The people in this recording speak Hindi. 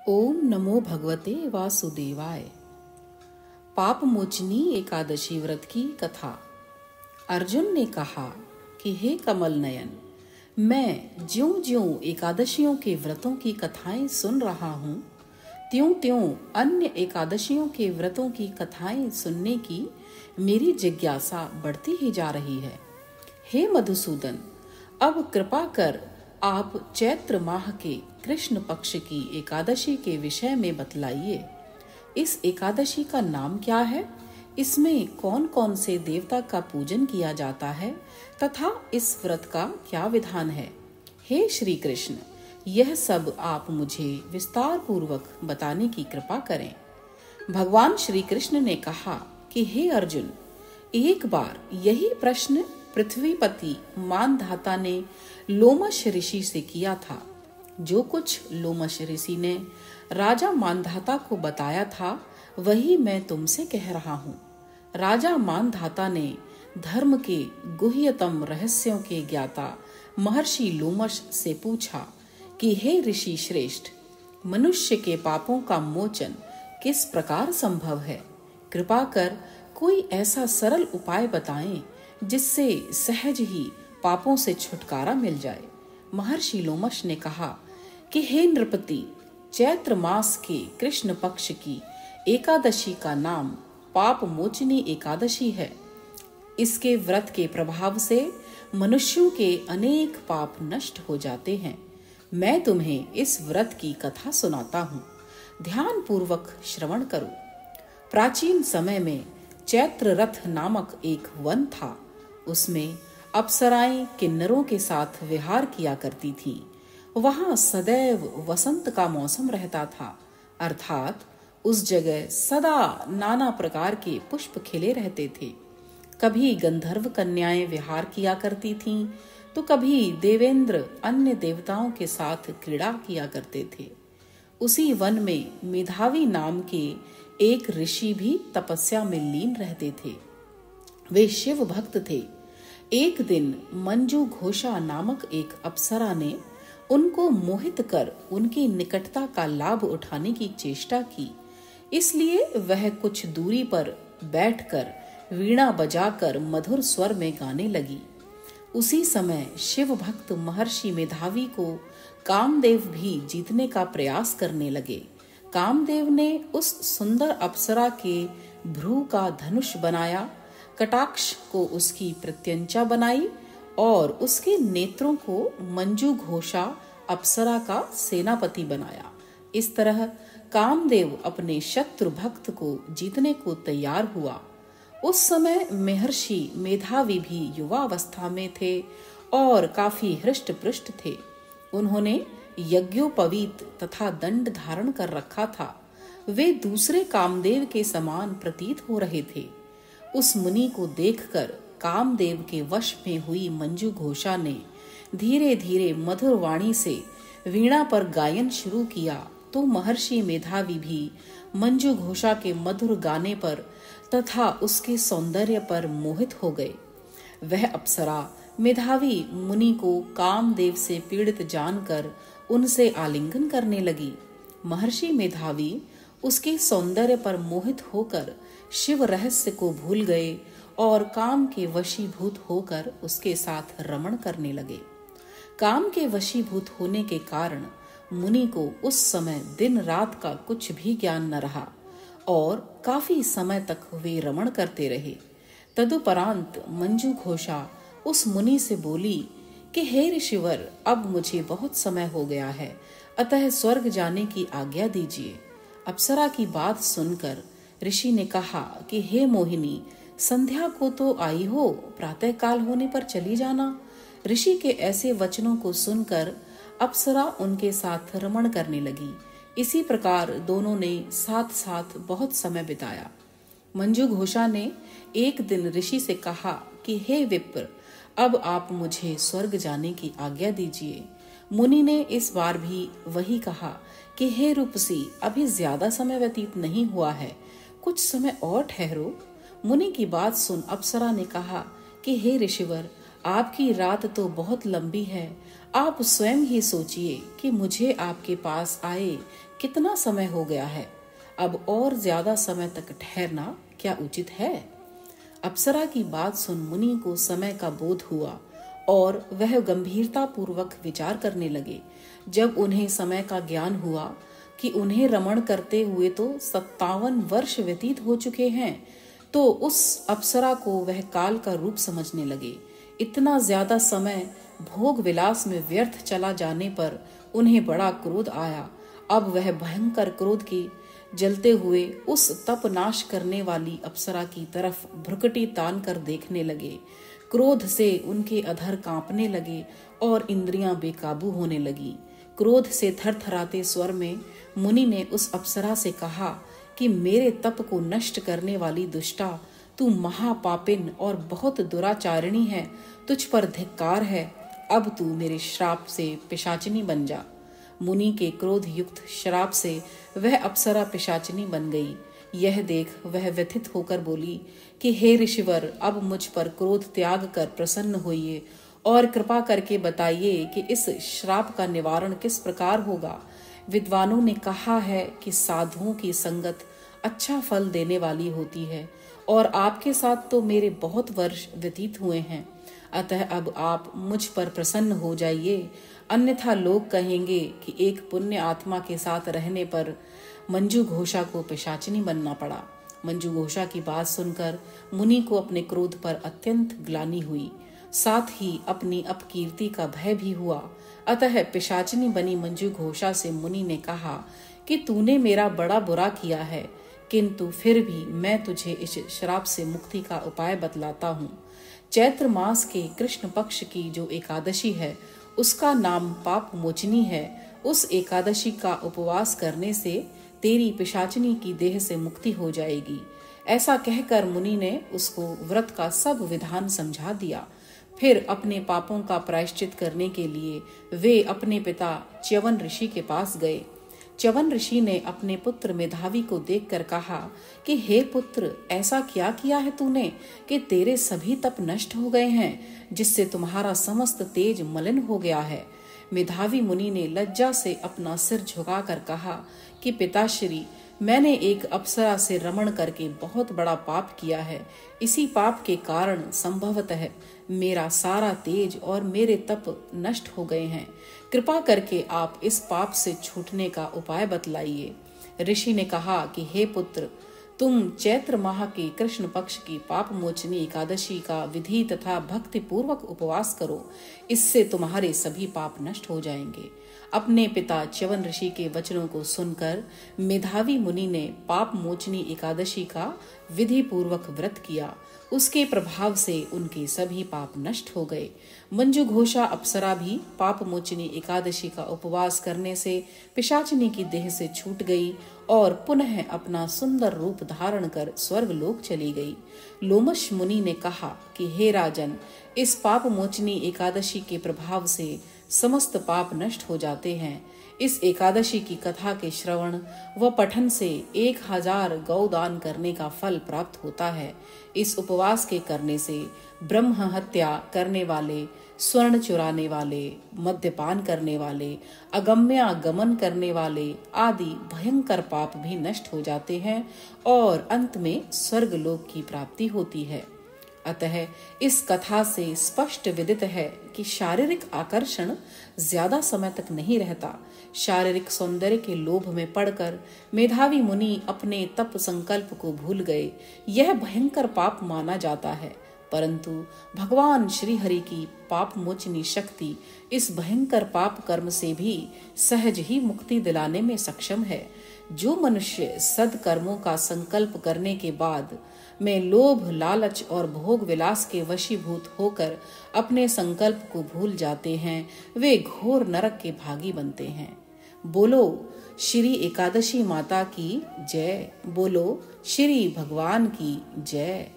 ओम नमो भगवते वासुदेवाय। पाप मोचनी एकादशी व्रत की कथा। अर्जुन ने कहा कि हे कमल नयन, मैं ज्यों ज्यों एकादशियों के व्रतों की कथाएं सुन रहा हूँ, त्यों त्यों अन्य एकादशियों के व्रतों की कथाएं सुनने की मेरी जिज्ञासा बढ़ती ही जा रही है। हे मधुसूदन, अब कृपा कर आप चैत्र माह के कृष्ण पक्ष की एकादशी के विषय में बतलाइए। इस एकादशी का नाम क्या है, इसमें कौन कौन से देवता का पूजन किया जाता है तथा इस व्रत का क्या विधान है। हे श्री कृष्ण, यह सब आप मुझे विस्तार पूर्वक बताने की कृपा करें। भगवान श्री कृष्ण ने कहा कि हे अर्जुन, एक बार यही प्रश्न पृथ्वीपति मानधाता ने लोमश ऋषि से किया था। जो कुछ लोमश ऋषि ने राजा मानधाता को बताया था, वही मैं तुमसे कह रहा हूँ। राजा मानधाता ने धर्म के गुह्यतम रहस्यों के ज्ञाता महर्षि लोमश से पूछा कि हे ऋषि श्रेष्ठ, मनुष्य के पापों का मोचन किस प्रकार संभव है। कृपा कर कोई ऐसा सरल उपाय बताएं जिससे सहज ही पापों से छुटकारा मिल जाए। महर्षि लोमश ने कहा कि हे नृपति, चैत्र मास के कृष्ण पक्ष की एकादशी का नाम पाप मोचनी एकादशी है। इसके व्रत के प्रभाव से मनुष्यों के अनेक पाप नष्ट हो जाते हैं। मैं तुम्हें इस व्रत की कथा सुनाता हूँ, ध्यान पूर्वक श्रवण करो। प्राचीन समय में चैत्र रथ नामक एक वन था। उसमें अप्सराएं किन्नरों के साथ विहार किया करती थीं। वहां सदैव वसंत का मौसम रहता था, अर्थात उस जगह सदा नाना प्रकार के पुष्प खिले रहते थे। कभी गंधर्व कन्याएं विहार किया करती थीं, तो कभी देवेंद्र अन्य देवताओं के साथ क्रीड़ा किया करते थे। उसी वन में मेधावी नाम के एक ऋषि भी तपस्या में लीन रहते थे। वे शिव भक्त थे। एक दिन मंजू घोषा नामक एक अप्सरा ने उनको मोहित कर उनकी निकटता का लाभ उठाने की चेष्टा की। इसलिए वह कुछ दूरी पर बैठकर वीणा बजाकर मधुर स्वर में गाने लगी। उसी समय शिव भक्त महर्षि मेधावी को कामदेव भी जीतने का प्रयास करने लगे। कामदेव ने उस सुंदर अप्सरा के भ्रू का धनुष बनाया, कटाक्ष को उसकी प्रत्यंचा बनाई और उसके नेत्रों को मंजू घोषा अप्सरा का सेनापति बनाया। इस तरह कामदेव अपने शत्रु भक्त को जीतने को तैयार हुआ। उस समय महर्षि मेधावी भी युवा अवस्था में थे और काफी हृष्ट पुष्ट थे। उन्होंने यज्ञोपवीत तथा दंड धारण कर रखा था। वे दूसरे कामदेव के समान प्रतीत हो रहे थे। उस मुनि को देखकर कामदेव के वश में हुई मंजू घोषा ने धीरे धीरे मधुर वाणी से वीणा पर गायन शुरू किया, तो महर्षि मेधावी भी मंजू घोषा के मधुर गाने पर तथा उसके सौंदर्य पर मोहित हो गए। वह अप्सरा मेधावी मुनि को कामदेव से पीड़ित जानकर उनसे आलिंगन करने लगी। महर्षि मेधावी उसके सौंदर्य पर मोहित होकर शिव रहस्य को भूल गए और काम के वशीभूत होकर उसके साथ रमण करने लगे। काम के वशीभूत होने के कारण मुनि को उस समय दिन रात का कुछ भी ज्ञान न रहा और काफी समय तक वे रमण करते रहे। तदुपरांत मंजू घोषा उस मुनि से बोली कि हे ऋषिवर, अब मुझे बहुत समय हो गया है, अतः स्वर्ग जाने की आज्ञा दीजिए। अप्सरा की बात सुनकर ऋषि ने कहा कि हे मोहिनी, संध्या को तो आई हो, प्रातः काल होने पर चली जाना। ऋषि के ऐसे वचनों को सुनकर अप्सरा उनके साथ रमण करने लगी। इसी प्रकार दोनों ने साथ साथ बहुत समय बिताया। मंजू घोषा ने एक दिन ऋषि से कहा कि हे विप्र, अब आप मुझे स्वर्ग जाने की आज्ञा दीजिए। मुनि ने इस बार भी वही कहा कि हे रूपसी, अभी ज्यादा समय व्यतीत नहीं हुआ है, कुछ समय और ठहरो। मुनि की बात सुन अप्सरा ने कहा कि हे ऋषिवर, आपकी रात तो बहुत लंबी है। आप स्वयं ही सोचिए कि मुझे आपके पास आए कितना समय हो गया है, अब और ज्यादा समय तक ठहरना क्या उचित है? अप्सरा की बात सुन मुनि को समय का बोध हुआ और वह गंभीरता पूर्वक विचार करने लगे। जब उन्हें समय का ज्ञान हुआ कि उन्हें रमण करते हुए तो 57 वर्ष व्यतीत हो चुके हैं, तो उस अप्सरा को वह काल का रूप समझने लगे। इतना ज्यादा समय भोग विलास में व्यर्थ चला जाने पर उन्हें बड़ा क्रोध आया। अब वह भयंकर क्रोध की जलते हुए उस तप नाश करने वाली अप्सरा की तरफ भ्रुकुटी तान कर देखने लगे। क्रोध से उनके अधर कांपने लगे और इंद्रियां बेकाबू होने लगी। क्रोध से थरथराते स्वर में मुनि ने उस अप्सरा से कहा कि मेरे तप को नष्ट करने वाली दुष्टा, तू महापापिन और बहुत दुराचारिणी है। तुझ पर धिक्कार है। अब तू मेरे श्राप से पिशाचिनी बन जा। मुनि के क्रोध युक्त श्राप से वह अप्सरा पिशाचिनी बन गई। यह देख वह व्यथित होकर बोली कि हे ऋषिवर, अब मुझ पर क्रोध त्याग कर प्रसन्न होइए और कृपा करके बताइए कि इस श्राप का निवारण किस प्रकार होगा। विद्वानों ने कहा है कि साधुओं की संगत अच्छा फल देने वाली होती है और आपके साथ तो मेरे बहुत वर्ष व्यतीत हुए हैं। अतः अब आप मुझ पर प्रसन्न हो जाइए, अन्यथा लोग कहेंगे कि एक पुण्य आत्मा के साथ रहने पर मंजू घोषा को पिशाचिनी बनना पड़ा। मंजू घोषा की बात सुनकर मुनि को अपने क्रोध पर अत्यंत ग्लानि हुई, साथ ही अपनी अपकीर्ति का भय भी हुआ। अतः पिशाचिनी बनी मंजू घोषा से मुनि ने कहा कि तूने मेरा बड़ा बुरा किया है, किंतु फिर भी मैं तुझे इस श्राप से मुक्ति का उपाय बतलाता हूँ। चैत्र मास के कृष्ण पक्ष की जो एकादशी है उसका नाम पाप मोचनी है। उस एकादशी का उपवास करने से तेरी पिशाचिनी की देह से मुक्ति हो जाएगी। ऐसा कहकर मुनि ने उसको व्रत का सब विधान समझा दिया। फिर अपने पापों का प्रायश्चित करने के लिए वे अपने पिता च्यवन ऋषि के पास गए। च्यवन ऋषि ने अपने पुत्र मेधावी को देखकर कहा कि हे पुत्र, ऐसा क्या किया है तूने कि तेरे सभी तप नष्ट हो गए हैं, जिससे तुम्हारा समस्त तेज मलिन हो गया है। मेधावी मुनि ने लज्जा से अपना सिर झुकाकर कहा कि पिताश्री, मैंने एक अप्सरा से रमण करके बहुत बड़ा पाप किया है। इसी पाप के कारण संभवतः मेरा सारा तेज और मेरे तप नष्ट हो गए हैं। कृपा करके आप इस पाप से छूटने का उपाय बतलाइए। ऋषि ने कहा कि हे पुत्र, तुम चैत्र माह के कृष्ण पक्ष की पाप मोचनी एकादशी का विधि तथा भक्ति पूर्वक उपवास करो, इससे तुम्हारे सभी पाप नष्ट हो जाएंगे। अपने पिता च्यवन ऋषि के वचनों को सुनकर मेधावी मुनि ने पाप मोचनी एकादशी का विधि पूर्वक व्रत किया। उसके प्रभाव से उनके सभी पाप नष्ट हो गए। मंजू घोषा अप्सरा भी पाप मोचनी एकादशी का उपवास करने से पिशाचिनी की देह से छूट गई और पुनः अपना सुंदर रूप धारण कर स्वर्ग लोक चली गई। लोमश मुनि ने कहा कि हे राजन, इस पाप मोचनी एकादशी के प्रभाव से समस्त पाप नष्ट हो जाते हैं। इस एकादशी की कथा के श्रवण व पठन से 1000 गौदान करने का फल प्राप्त होता है। इस उपवास के करने से ब्रह्म हत्या करने वाले, स्वर्ण चुराने वाले, मद्यपान करने वाले, अगम्यागमन करने वाले आदि भयंकर पाप भी नष्ट हो जाते हैं और अंत में स्वर्ग लोक की प्राप्ति होती है। अतः इस कथा से स्पष्ट विदित है कि शारीरिक आकर्षण ज्यादा समय तक नहीं रहता। शारीरिक सौंदर्य के लोभ में पड़कर मेधावी मुनि अपने तप संकल्प को भूल गए। यह भयंकर पाप माना जाता है, परंतु भगवान श्री हरि की पाप मोचनी शक्ति इस भयंकर पाप कर्म से भी सहज ही मुक्ति दिलाने में सक्षम है। जो मनुष्य सद्कर्मों का संकल्प करने के बाद में लोभ, लालच और भोग विलास के वशीभूत होकर अपने संकल्प को भूल जाते हैं, वे घोर नरक के भागी बनते हैं। बोलो श्री एकादशी माता की जय। बोलो श्री भगवान की जय।